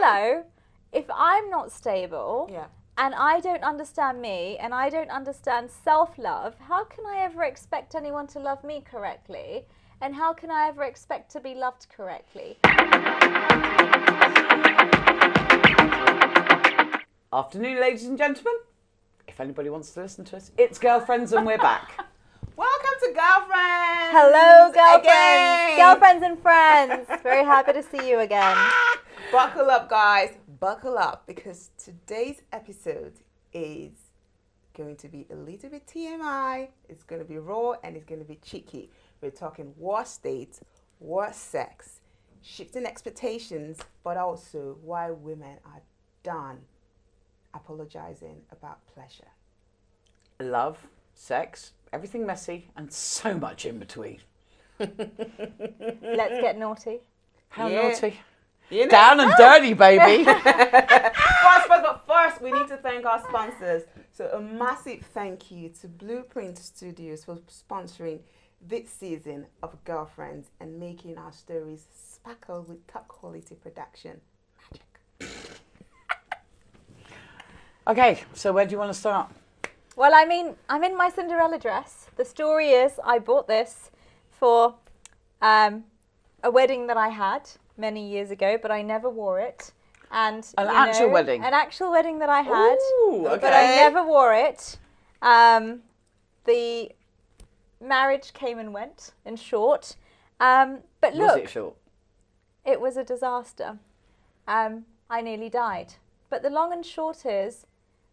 hello, if I'm not stable, Yeah. and I don't understand me, and I don't understand self-love, how can I ever expect anyone to love me correctly? And how can I ever expect to be loved correctly? Afternoon, ladies and gentlemen. If anybody wants to listen to us, it's Girlfriends and we're back. Welcome to Girlfriends. Hello, girlfriends. Again. Girlfriends and friends. Very happy to see you again. Buckle up, guys. Buckle up, because today's episode is going to be a little bit TMI. It's going to be raw and it's going to be cheeky. We're talking worst dates, worst sex, shifting expectations, but also why women are done apologizing about pleasure. Love, sex, everything messy, and so much in between. Let's get naughty. How Yeah. naughty. You know? Down and dirty, baby. First, we need to thank our sponsors. So a massive thank you to Blueprint Studios for sponsoring this season of Girlfriends and making our stories sparkle with top quality production. Magic. Okay, so where do you want to start? Well, I mean, I'm in my Cinderella dress. The story is I bought this for a wedding that I had many years ago, but I never wore it. And An actual wedding? An actual wedding that I had, Ooh, but okay. I never wore it. The marriage came and went, in short. But look, Was it short? it was a disaster. I nearly died. But the long and short is,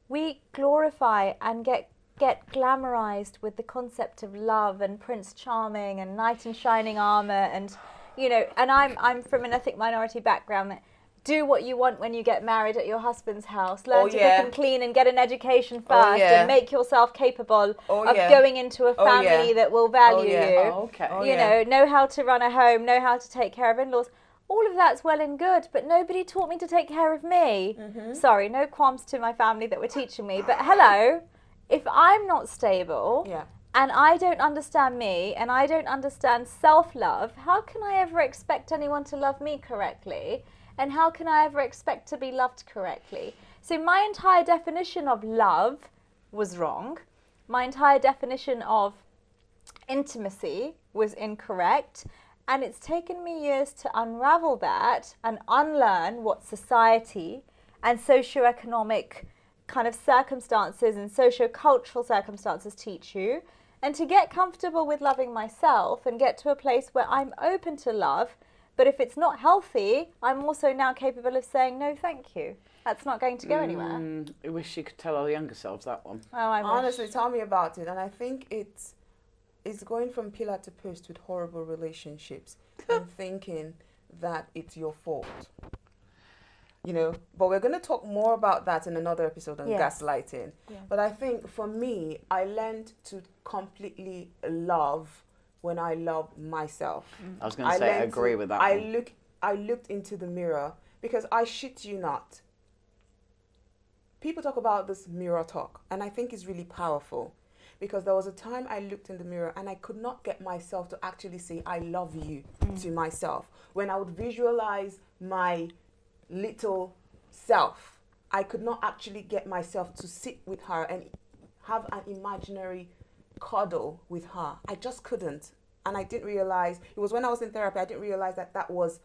we glorify and get glamorized with the concept of love and Prince Charming and knight in shining armor, and and I'm from an ethnic minority background. That do what you want when you get married at your husband's house. Learn to cook and clean and get an education first, and make yourself capable of going into a family that will value you. Oh, okay. Know how to run a home, know how to take care of in-laws. All of that's well and good, but nobody taught me to take care of me. Sorry, no qualms to my family that were teaching me, but hello, if I'm not stable, and I don't understand me, and I don't understand self-love, how can I ever expect anyone to love me correctly? And how can I ever expect to be loved correctly? So my entire definition of love was wrong. My entire definition of intimacy was incorrect. And it's taken me years to unravel that and unlearn what society and socioeconomic kind of circumstances and sociocultural circumstances teach you, and to get comfortable with loving myself and get to a place where I'm open to love. But if it's not healthy, I'm also now capable of saying, no, thank you. That's not going to go anywhere. I wish you could tell our younger selves that one. Oh, I wish. Honestly, tell me about it. And I think it's going from pillar to post with horrible relationships and thinking that it's your fault. But we're going to talk more about that in another episode on gaslighting. Yeah. But I think for me, I learned to completely love when I love myself. I was going to say, I agree with that. I looked into the mirror, because I shit you not. People talk about this mirror talk, and I think it's really powerful. Because there was a time I looked in the mirror and I could not get myself to actually say, I love you to myself. When I would visualize my little self, I could not actually get myself to sit with her and have an imaginary cuddle with her. I just couldn't. And I didn't realize, it was when I was in therapy, I didn't realize that was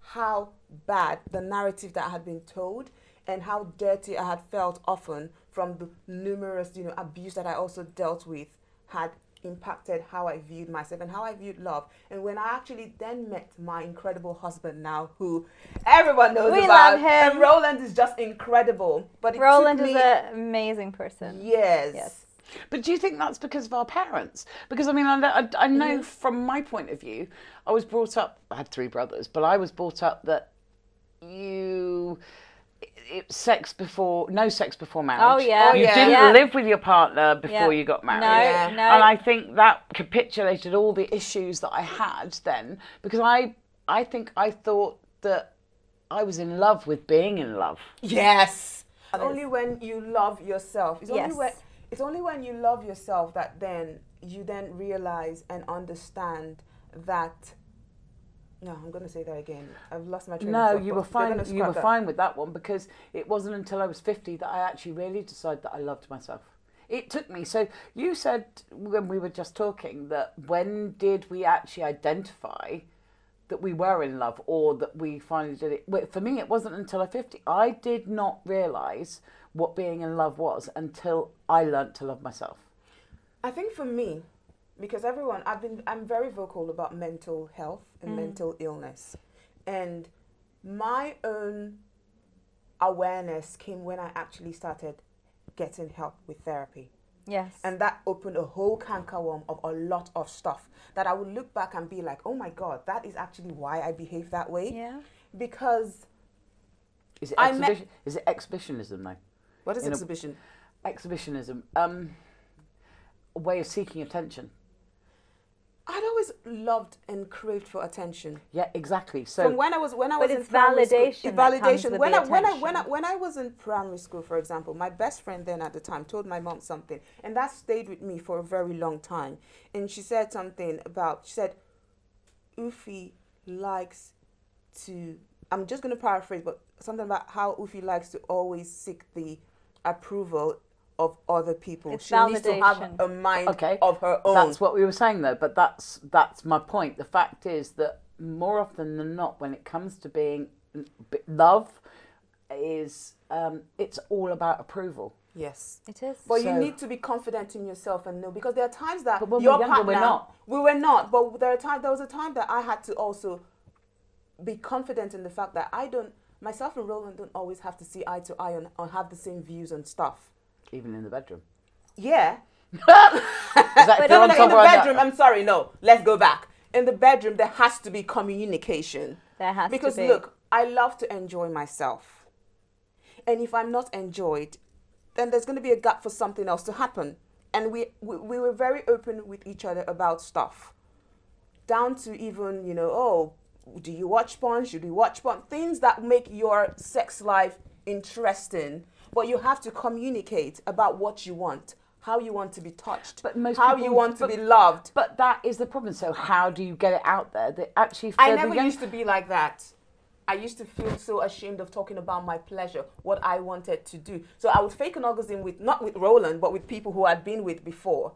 how bad the narrative that I had been told, and how dirty I had felt often from the numerous, abuse that I also dealt with, had impacted how I viewed myself and how I viewed love. And when I actually then met my incredible husband now, who everyone knows about. We love him. And Roland is just incredible. But Roland is an amazing person. Yes. But do you think that's because of our parents? Because, I mean, I know from my point of view, I was brought up, I had 3 brothers, but I was brought up that no sex before marriage. Oh, yeah. You didn't live with your partner before you got married. No. And I think that capitulated all the issues that I had then, because I think I thought that I was in love with being in love. Yes. Only when you love yourself. It's only when you love yourself that then you realize and understand that No, I'm going to say that again. I've lost my train of No, thought. you but were they're fine. gonna You scrap were that. fine with that one, because it wasn't until I was 50 that I actually really decided that I loved myself. It took me. So you said when we were just talking that when did we actually identify that we were in love, or that we finally did it? Well, for me, it wasn't until I was 50. I did not realise what being in love was until I learnt to love myself. I think for me, because I'm very vocal about mental health and mental illness. And my own awareness came when I actually started getting help with therapy. Yes. And that opened a whole cankerworm of a lot of stuff that I would look back and be like, oh my God, that is actually why I behave that way. Yeah. Because Is it is it exhibitionism though? what is In a- exhibition? Exhibitionism, a way of seeking attention. I'd always loved and craved for attention. Yeah, exactly. So From when I was But in it's primary validation school, that comes validation. with When the when I was in primary school, for example, my best friend then at the time told my mom something, and that stayed with me for a very long time. And she said something about, she said, Ufi likes to, I'm just going to paraphrase, but something about how Ufi likes to always seek the approval of other people. It's she needs to have validation. a mind Okay, of her own. that's what we were saying though, but that's my point. The fact is that more often than not, when it comes to being love, is it's all about approval. Yes. It is. But you So- need to be confident in yourself and know, because there are times that But when your we're younger, partner, we're not. we were not, but there was a time that I had to also be confident in the fact that myself and Roland don't always have to see eye to eye on have the same views on stuff. Even in the bedroom. Yeah. Is that if you're No, on no, top in the or under? bedroom, I'm sorry, no. Let's go back. In the bedroom, there has to be communication. There has Because to be. look, I love to enjoy myself. And if I'm not enjoyed, then there's going to be a gap for something else to happen. And we were very open with each other about stuff. Down to even, oh, do you watch porn? Should we watch porn? Things that make your sex life interesting. But you have to communicate about what you want, how you want to be touched, But most how people- you want to but- be loved. But that is the problem. So how do you get it out there? That actually, for I the never young- used to be like that. I used to feel so ashamed of talking about my pleasure, what I wanted to do. So I would fake an orgasm not with Roland, but with people who I'd been with before.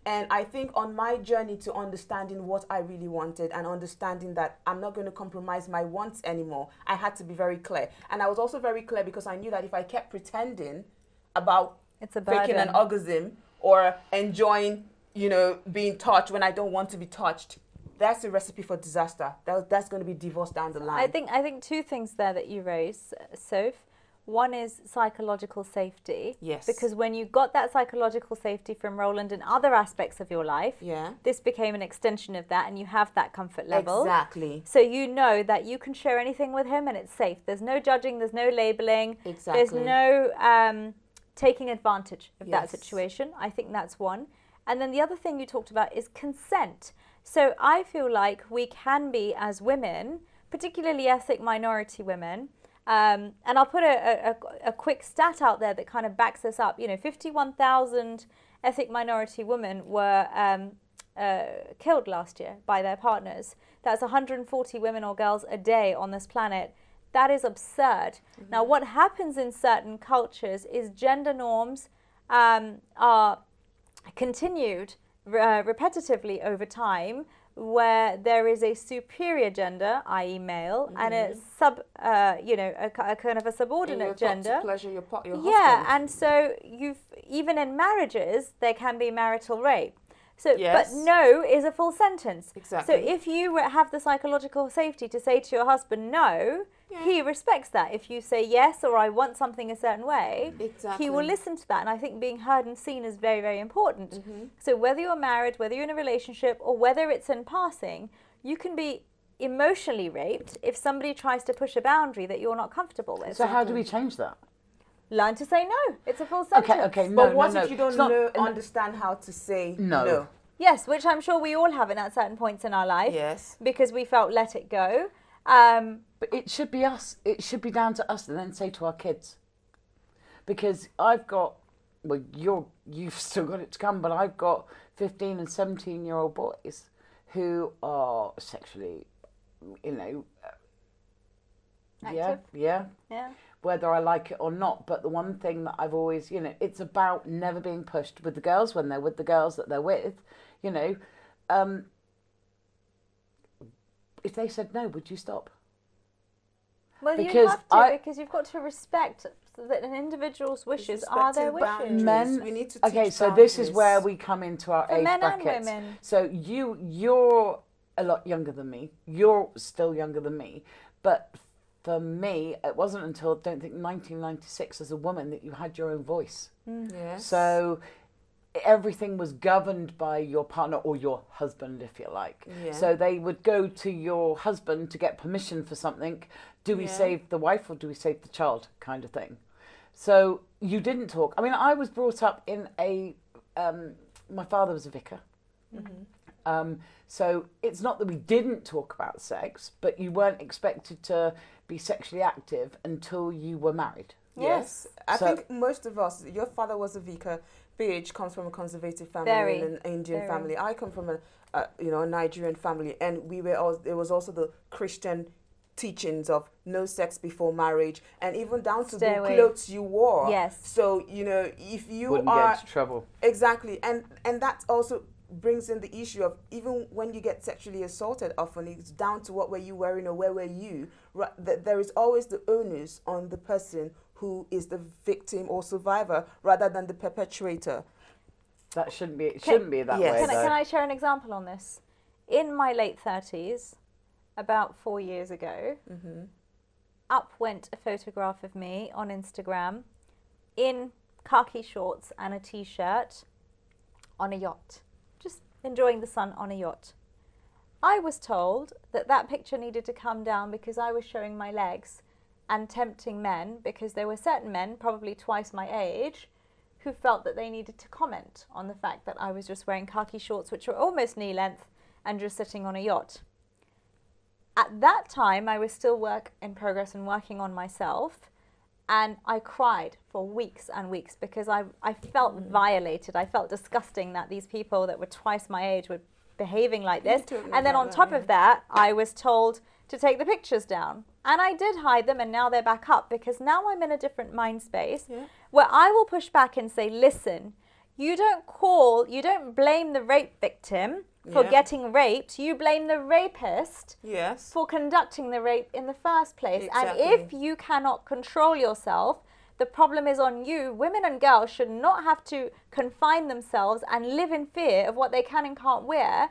And I think on my journey to understanding what I really wanted and understanding that I'm not going to compromise my wants anymore, I had to be very clear. And I was also very clear because I knew that if I kept pretending about It's a faking an burden. orgasm or enjoying, being touched when I don't want to be touched, that's a recipe for disaster. That's going to be divorce down the line. I think two things there that you raise, Soph. One is psychological safety. Yes. Because when you got that psychological safety from Roland and other aspects of your life, Yeah. this became an extension of that, and you have that comfort level. Exactly. So you know that you can share anything with him and it's safe. There's no judging, there's no labeling. Exactly. There's no taking advantage of that Yes. situation. I think that's one. And then the other thing you talked about is consent. So I feel like we can be, as women, particularly ethnic minority women, and I'll put a quick stat out there that kind of backs this up. 51,000 ethnic minority women were killed last year by their partners. That's 140 women or girls a day on this planet. That is absurd. Mm-hmm. Now, what happens in certain cultures is gender norms are continued repetitively over time, where there is a superior gender, i.e. male, and a a kind of a subordinate gender. To pleasure your husband. Yeah, and so even in marriages, there can be marital rape. So, Yes. but no is a full sentence. Exactly. So if you have the psychological safety to say to your husband no, he respects that. If you say yes, or I want something a certain way, Exactly. he will listen to that. And I think being heard and seen is very, very important. Mm-hmm. So whether you're married, whether you're in a relationship, or whether it's in passing, you can be emotionally raped if somebody tries to push a boundary that you're not comfortable with. So how do we change that? Learn to say no. It's a full sentence. Okay, no, But what no, if you don't it's not- understand how to say No. no? Yes, which I'm sure we all have at certain points in our life. Yes. Because we felt let it go. But it should be us. It should be down to us to then say to our kids. Because I've got, well, you've still got it to come, but I've got 15 and 17-year-old boys who are sexually you know, Active. yeah, Yeah. whether I like it or not. But the one thing that I've always, you know, it's about never being pushed with the girls when they're with the girls that they're with, you know. If they said no, would you stop? Well, you Because have to, because you've got to respect that an individual's wishes are their Respecting wishes. boundaries. We need to teach Okay, so this is boundaries. where we come into our For age men and brackets. women. So you're a lot younger than me. You're still younger than me. But for me, it wasn't until, I don't think, 1996 as a woman that you had your own voice. Yes. So everything was governed by your partner or your husband, if you like. Yeah. So they would go to your husband to get permission for something. Do we save the wife or do we save the child, kind of thing? So you didn't talk. I mean, I was brought up in a, my father was a vicar. So it's not that we didn't talk about sex, but you weren't expected to be sexually active until you were married. Yes. I So- think most of us, your father was a vicar, Paige comes from a conservative family Very, and an Indian very. family. I come from a Nigerian family, and we were all, there was also the Christian teachings of no sex before marriage, and even down to Stay the away. clothes you wore. Yes. So, you know, if you Wouldn't are get into trouble. exactly, and that also brings in the issue of even when you get sexually assaulted, often it's down to what were you wearing or where were you. There is always the onus on the person who is the victim or survivor rather than the perpetrator. That shouldn't be. It shouldn't be that Yes. way. Can though. I share an example on this? In my late 30s, about 4 years ago, up went a photograph of me on Instagram in khaki shorts and a t-shirt on a yacht, just enjoying the sun on a yacht. I was told that that picture needed to come down because I was showing my legs and tempting men, because there were certain men, probably twice my age, who felt that they needed to comment on the fact that I was just wearing khaki shorts, which were almost knee length, and just sitting on a yacht. At that time, I was still work in progress and working on myself, and I cried for weeks and weeks because I felt violated. I felt disgusting that these people that were twice my age were behaving like this. totally And then get on that, top yeah. of that, I was told to take the pictures down. And I did hide them, and now they're back up because now I'm in a different mind space where I will push back and say, listen, you don't blame the rape victim for getting raped. You blame the rapist Yes. for conducting the rape in the first place. Exactly. And if you cannot control yourself, the problem is on you. Women and girls should not have to confine themselves and live in fear of what they can and can't wear,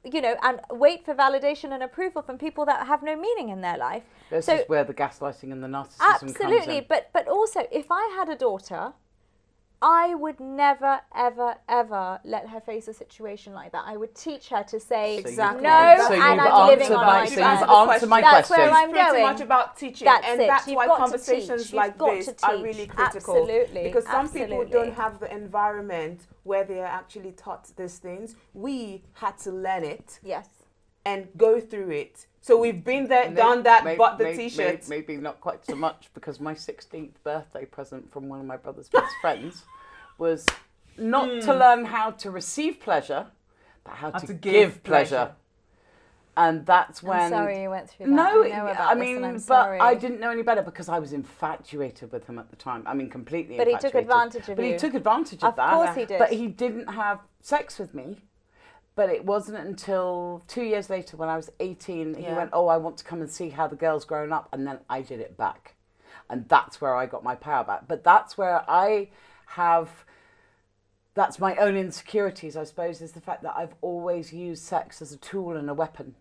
you know, and wait for validation and approval from people that have no meaning in their life. This So- is where the gaslighting and the narcissism comes Absolutely, in. but also, if I had a daughter, I would never, ever, ever let her face a situation like that. I would teach her to say Exactly. no, So and you've I'm answered living on my- my so terms. you've answered my That's question. where I'm Pretty going. much about teaching, That's and it. that's You've why got to conversations teach. like You've got this to are teach. really critical. Absolutely. Because some people Absolutely. don't have the environment where they are actually taught these things. We had to learn it Yes. and go through it. So we've been there, done that, bought the t-shirts. Maybe not quite so much, because my 16th birthday present from one of my brother's best friends was not to learn how to receive pleasure, but how to give pleasure. And that's when... I'm sorry you went through that. No, I know about I this mean, and I'm but sorry. I didn't know any better because I was infatuated with him at the time. I mean, completely But he infatuated. took advantage of But you. he took advantage of Of that. course he did. But he didn't have sex with me. But it wasn't until 2 years later when I was 18, he went, oh, I want to come and see how the girl's grown up. And then I did it back. And that's where I got my power back. But that's where I have... That's my own insecurities, I suppose, is the fact that I've always used sex as a tool and a weapon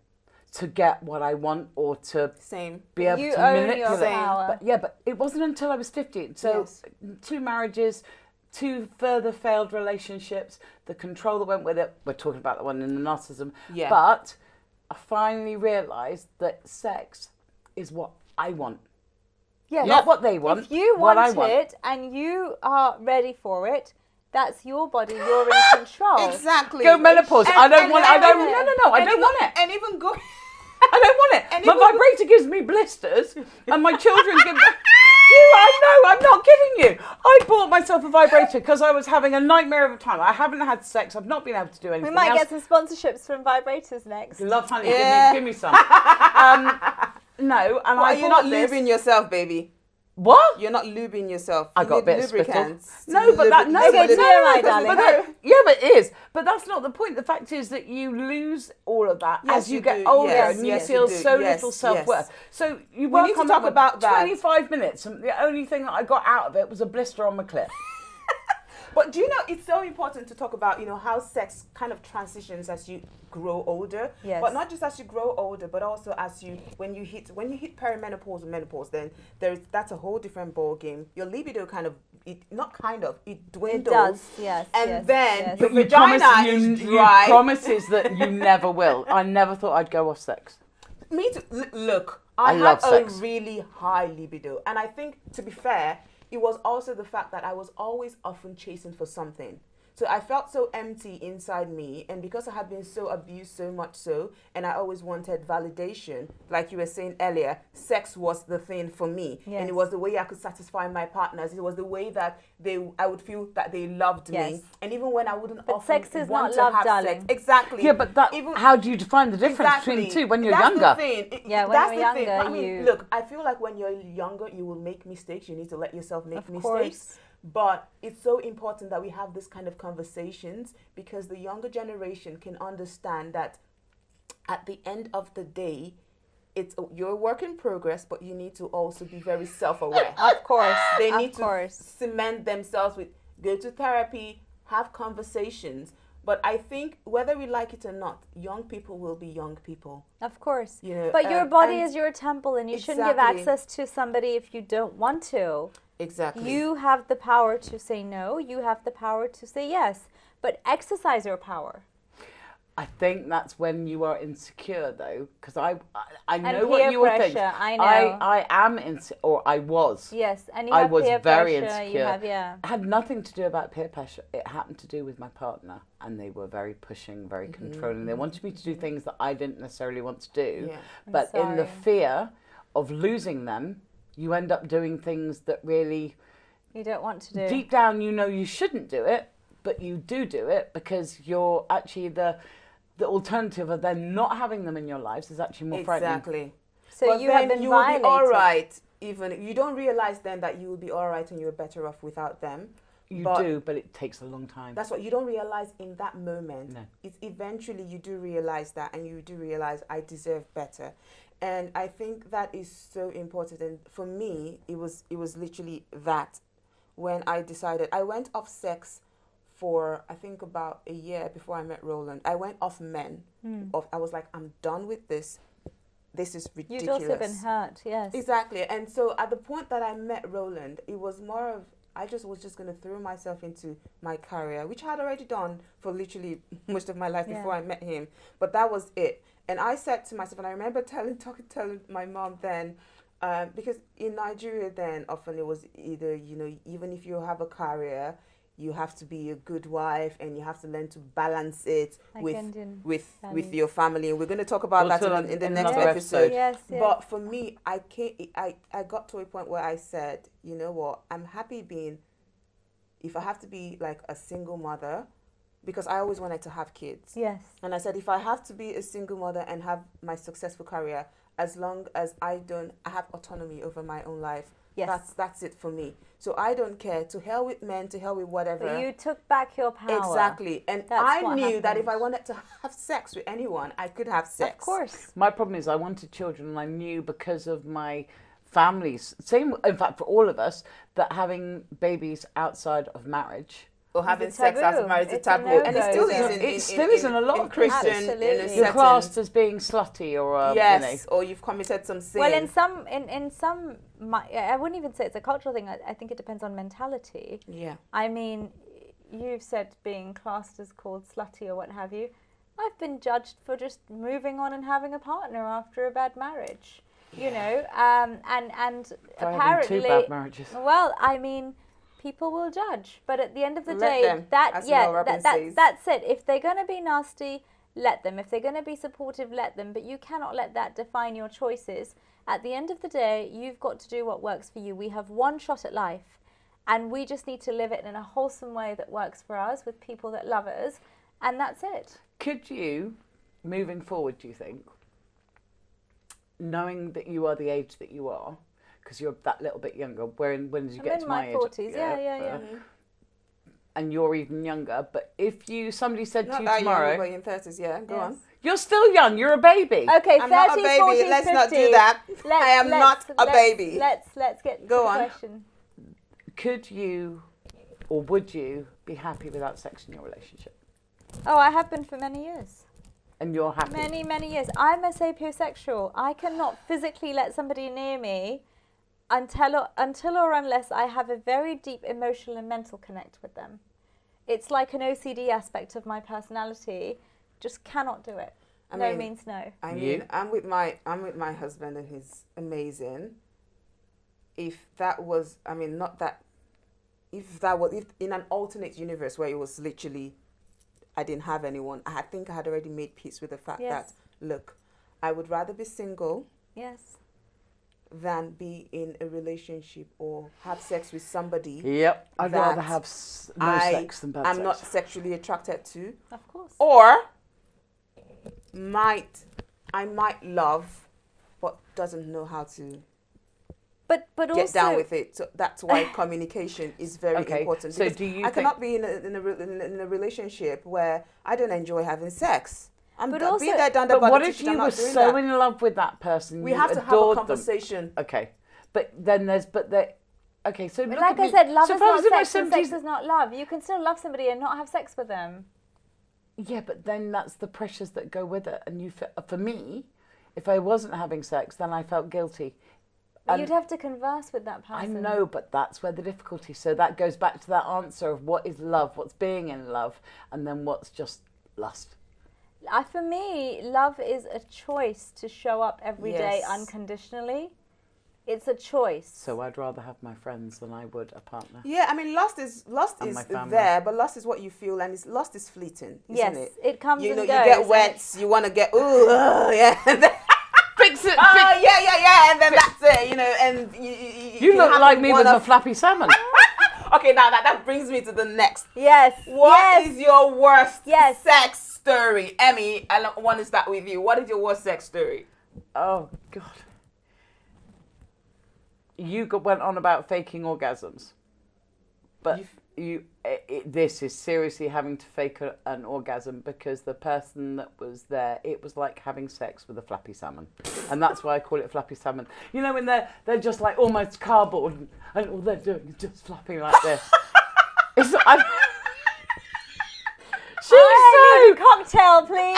to get what I want or to Same. be able You to own your manipulate. power. But it wasn't until I was 15. So Yes. 2 marriages, 2 further failed relationships, the control that went with it. We're talking about the one in the narcissism. Yeah. But I finally realised that sex is what I want. Yes. Not what they want, If you what want I want. it and you are ready for it, that's your body. You're in control. Exactly. Go menopause. And- I don't and want it. I don't. even- No. I and don't even- want it. And even go... I don't want it. And My even- vibrator gives me blisters, and my children give me... I know. I'm not kidding you. I bought bought myself a vibrator because I was having a nightmare of a time. I haven't had sex. I've not been able to do anything We might else. get some sponsorships from vibrators next. Love, honey, Yeah. give me some. No, and Well, I you're not bought this. lubing yourself, baby. What? You're not lubing yourself. I You got a need bit of spittle. lubricants to No, but that no, Okay, but TMI, no, darling. but that, yeah, but it is. But that's not the point. The fact is that you lose all of that Yes, as you you get do. older, Yes, and you yes, feel you do. so Yes, little self-worth. yes. So you We work need to on talk that about that. 25 minutes, and the only thing that I got out of it was a blister on my clit. But do you know, it's so important to talk about, how sex kind of transitions as you grow older. Yes. But not just as you grow older, but also as when you hit perimenopause or menopause, then that's a whole different ball game. Your libido it It dwindles. does, yes. And yes, then yes. your But you vagina promise is you dry. promises that you never will. I never thought I'd go off sex. Me too. Look, I I love had sex. a really high libido. And I think, to be fair, it was also the fact that I was always often chasing for something. So I felt so empty inside me. And because I had been so abused so much so, and I always wanted validation, like you were saying earlier, sex was the thing for me. Yes. And it was the way I could satisfy my partners. It was the way that I would feel that they loved Yes. me. And even when I wouldn't But often sex is want not to love, have darling. sex. Exactly. Yeah, but how do you define the difference between the two when you're That's younger? The thing. Yeah, when that's you're the thing. younger, I mean, you- look, I feel like when you're younger, you will make mistakes. You need to let yourself make Of mistakes. course. But it's so important that we have this kind of conversations, because the younger generation can understand that at the end of the day, you're a work in progress, but you need to also be very self-aware. Of course. They of need to course. cement themselves with, go to therapy, have conversations. But I think whether we like it or not, young people will be young people. Of course. You know, But your body and- is your temple, and you shouldn't give Exactly. access to somebody if you don't want to. Exactly. You have the power to say no. You have the power to say yes. But exercise your power. I think that's when you are insecure, though, because I know And what peer you were thinking. pressure, I know. I am or I was. Yes, and you I have was peer very pressure. insecure. You have, yeah. It had nothing to do about peer pressure. It happened to do with my partner, and they were very pushing, very controlling. They wanted me to do things that I didn't necessarily want to do, Yeah. but in the sorry. fear of losing them, you end up doing things that really, You don't want to do. deep down, you shouldn't do it, but you do it because you're actually the alternative of then not having them in your lives is actually more frightening. Exactly. So But you have then been you will violated. be all right. Even you don't realize then that you will be all right and you're better off without them. You But do, but it takes a long time. That's what you don't realize in that moment. No. It's eventually you do realize that, and you do realize I deserve better. And I think that is so important. And for me, it was literally that. When I decided, I went off sex for I think about a year before I met Roland. I went off men. I was like, I'm done with this. This is ridiculous. You'd also been hurt, yes. Exactly. And so at the point that I met Roland, it was more of, I was just going to throw myself into my career, which I had already done for literally most of my life before I met him. But that was it. And I said to myself, and I remember telling my mom then, because in Nigeria then often it was either, even if you have a career, you have to be a good wife and you have to learn to balance it Like with Indian with values. your family. And we're going to talk about that in the next another episode. Yes, yes. But for me, I got to a point where I said, you know what, I'm happy being, if I have to be like a single mother, because I always wanted to have kids. Yes. And I said, if I have to be a single mother and have my successful career, as long as I have autonomy over my own life, Yes. that's it for me. So I don't care. To hell with men, to hell with whatever. But you took back your power. Exactly. And That's I what knew that if happened. I wanted to have sex with anyone, I could have sex. Of course. My problem is I wanted children, and I knew because of my family's same. In fact, for all of us, that having babies outside of marriage. Or having It's a sex after taboo. marriage is a It's a taboo. And it no-go, still isn't is it? It still is in a lot of Christian Absolutely. in a You're You're certain- classed as being slutty or yes, or you've committed some sin. Well, in some, I wouldn't even say it's a cultural thing. I think it depends on mentality. yeah. I mean, you've said being classed as called slutty or what have you. I've been judged for just moving on and having a partner after a bad marriage. You know, and For having apparently, two bad marriages. well, I mean, people will judge, but at the end of the Let day, them, as Mel Robbins says. that's it. If they're going to be nasty, let them. If they're going to be supportive, let them. But you cannot let that define your choices. At the end of the day, you've got to do what works for you. We have one shot at life, And we just need to live it in a wholesome way that works for us with people that love us. And that's it. Could you, moving forward, do you think, knowing that you are the age that you are, because you're that little bit younger, when did you get to my age? I'm in my 40s, yeah. And you're even younger, but if somebody said Not to you that tomorrow... young, but in 30s, yeah, go on. You're still young, you're a baby. Okay, I'm 30s, not a baby, 40s, let's 50s. not do that. I am not a baby. Let's get to Go the on. question. Could you, or would you, be happy without sex in your relationship? Oh, I have been for many years. And you're happy? Many years. I'm a sapiosexual. I cannot physically let somebody near me until or unless I have a very deep emotional and mental connect with them. It's like an OCD aspect of my personality. Just cannot do it. No means no. I mean, I'm with my husband and he's amazing. If that was, I mean, not that. If in an alternate universe where it was literally, I didn't have anyone, I think I had already made peace with the fact that, look, I would rather be single. Yes. Than be in a relationship or have sex with somebody. Yep. I'd rather have no sex than bad sex. I'm not sexually attracted to. Of course. Or I might love, but doesn't know how to but get also, down with it. So that's why communication is very important. So do you I cannot be in a relationship where I don't enjoy having sex. But also, but what if you were so in love with that person? We have to have a conversation. Okay, but then okay, so but like I said, love is not sex, and 70s... sex is not love. You can still love somebody and not have sex with them. Yeah, but then that's the pressures that go with it. And for me, if I wasn't having sex, then I felt guilty. You'd have to converse with that person. I know, but that's where the difficulty. So that goes back to that answer of what is love, what's being in love, and then what's just lust. For me, love is a choice to show up every day unconditionally. It's a choice. So I'd rather have my friends than I would a partner. Yeah, I mean, lust is there, but lust is what you feel, and lust is fleeting, isn't it? It comes and goes. You get wet, you want to get yeah. Fix it. Yeah, and then that's it, and you look like me with a flappy salmon. Okay, now that brings me to the next. Yes. What is your worst sex story? Emmy, I want to start with you. What is your worst sex story? Oh, God. You went on about faking orgasms. But this is seriously having to fake an orgasm because the person that was there, it was like having sex with a flappy salmon. And that's why I call it flappy salmon. You know, when they're just like almost cardboard and all they're doing is just flapping like this. It's not... cocktail, please.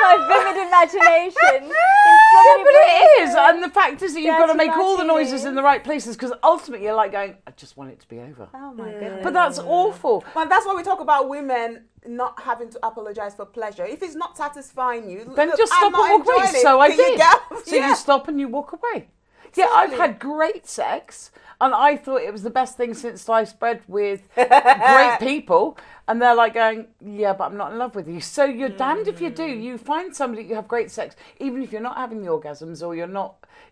My vivid imagination. Yeah, but it is. And the fact is that you've got to make all the noises in the right places because ultimately you're like going, I just want it to be over. Oh, my goodness. But that's awful. Well, that's why we talk about women not having to apologize for pleasure. If it's not satisfying you, then just stop and walk away. So I did. You stop and you walk away. Yeah, I've had great sex, and I thought it was the best thing since sliced bread with great people. And they're like going, yeah, but I'm not in love with you. So you're damned if you do. You find somebody you have great sex, even if you're not having the orgasms or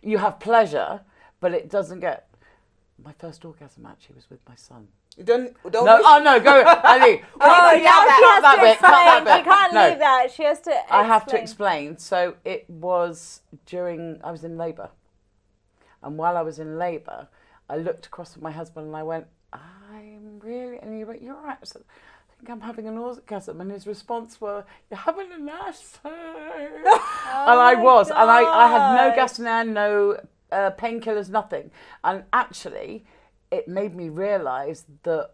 you have pleasure, but it doesn't get... My first orgasm actually was with my son. Don't no, go, Ali. Cut that bit. She can't No. leave that. She has to explain. I have to explain. So it was I was in labour. And while I was in labour, I looked across at my husband and I went, I'm really... And he went, you're right. I said, I think I'm having an orgasm. And his response was, you're having a nice time. And I was. God. And I had no gas in there, no painkillers, nothing. And actually, it made me realise that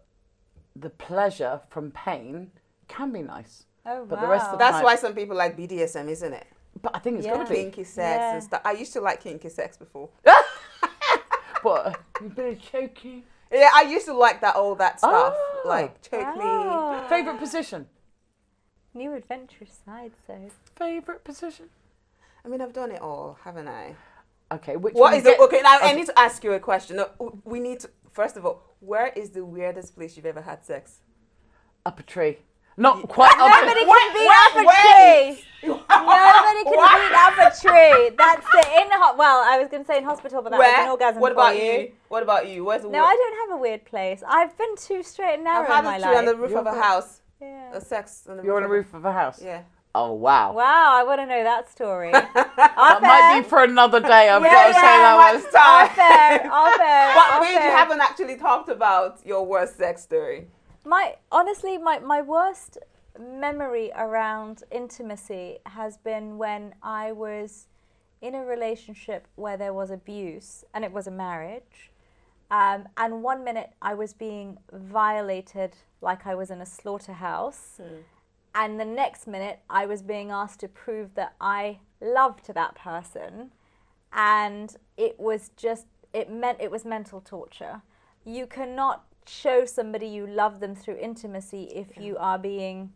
the pleasure from pain can be nice. Oh, but wow. the rest of the That's time, why some people like BDSM, isn't it? But I think it's got to be. Kinky sex and stuff. I used to like kinky sex before. But a bit of choking. Yeah, I used to like all that stuff. Like, choke me. Favourite position? New adventurous side, so. Favourite position? I mean, I've done it all, haven't I? Okay, which What one is it? Okay, now I need to ask you a question. No, we need to, first of all, where is the weirdest place you've ever had sex? Up a tree. Not quite up a Nobody can beat up a tree. Nobody can beat up a tree. That's it. Well, I was going to say in hospital, but that was an orgasm What for about you. What about you? Where's the No, I don't have a weird place. I've been too straight and narrow I've had in my it on the life. roof of a house. Yeah. A sex on the You're on the roof of a house? Yeah. Oh, wow. Wow, I want to know that story. That might be for another day. I've got to say that was. time. Fair. But we haven't actually talked about your worst sex story. Honestly, my worst memory around intimacy has been when I was in a relationship where there was abuse, and it was a marriage. And 1 minute I was being violated like I was in a slaughterhouse. And the next minute I was being asked to prove that I loved that person. And it was mental torture. You cannot show somebody you love them through intimacy if you are being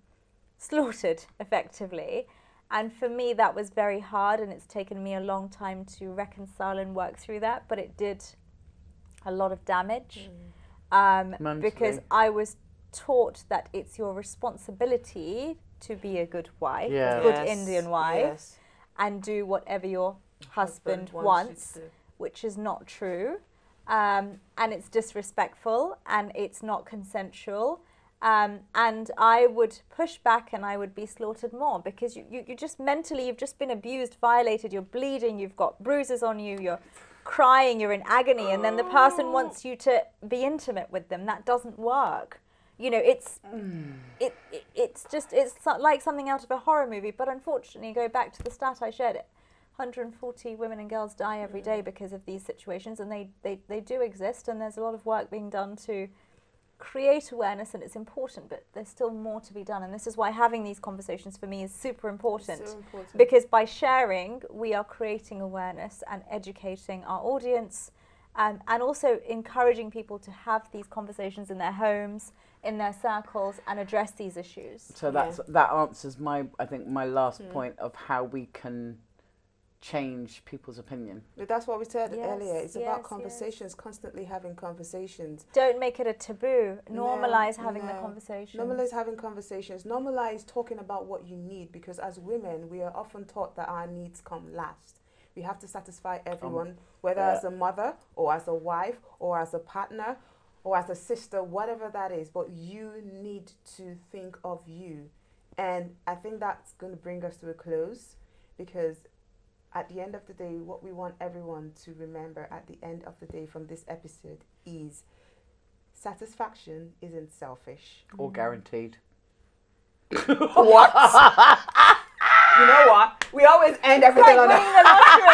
slaughtered effectively. And for me that was very hard, and it's taken me a long time to reconcile and work through that, but it did a lot of damage because I was taught that it's your responsibility to be a good wife, a good Indian wife, and do whatever your husband wants, which is not true. And it's disrespectful, and it's not consensual. And I would push back, and I would be slaughtered more because you just mentally, you've just been abused, violated, you're bleeding, you've got bruises on you, you're crying, you're in agony, and then the person wants you to be intimate with them. That doesn't work. You know, it's like something out of a horror movie. But unfortunately, go back to the stat I shared, 140 women and girls die every day because of these situations, and they do exist, and there's a lot of work being done to create awareness, and it's important, but there's still more to be done. And this is why having these conversations for me is super important, because by sharing we are creating awareness and educating our audience, and also encouraging people to have these conversations in their homes, in their circles, and address these issues. So that answers my last point of how we can change people's opinion. But that's what we said earlier. It's about conversations, constantly having conversations. Don't make it a taboo. Normalize having the conversation. Normalize having conversations. Normalize talking about what you need, because as women, we are often taught that our needs come last. We have to satisfy everyone, whether as a mother or as a wife or as a partner or as a sister, whatever that is. But you need to think of you. And I think that's going to bring us to a close, because at the end of the day, what we want everyone to remember at the end of the day from this episode is satisfaction isn't selfish. Or guaranteed. What? You know what? We always end everything on winning the lottery.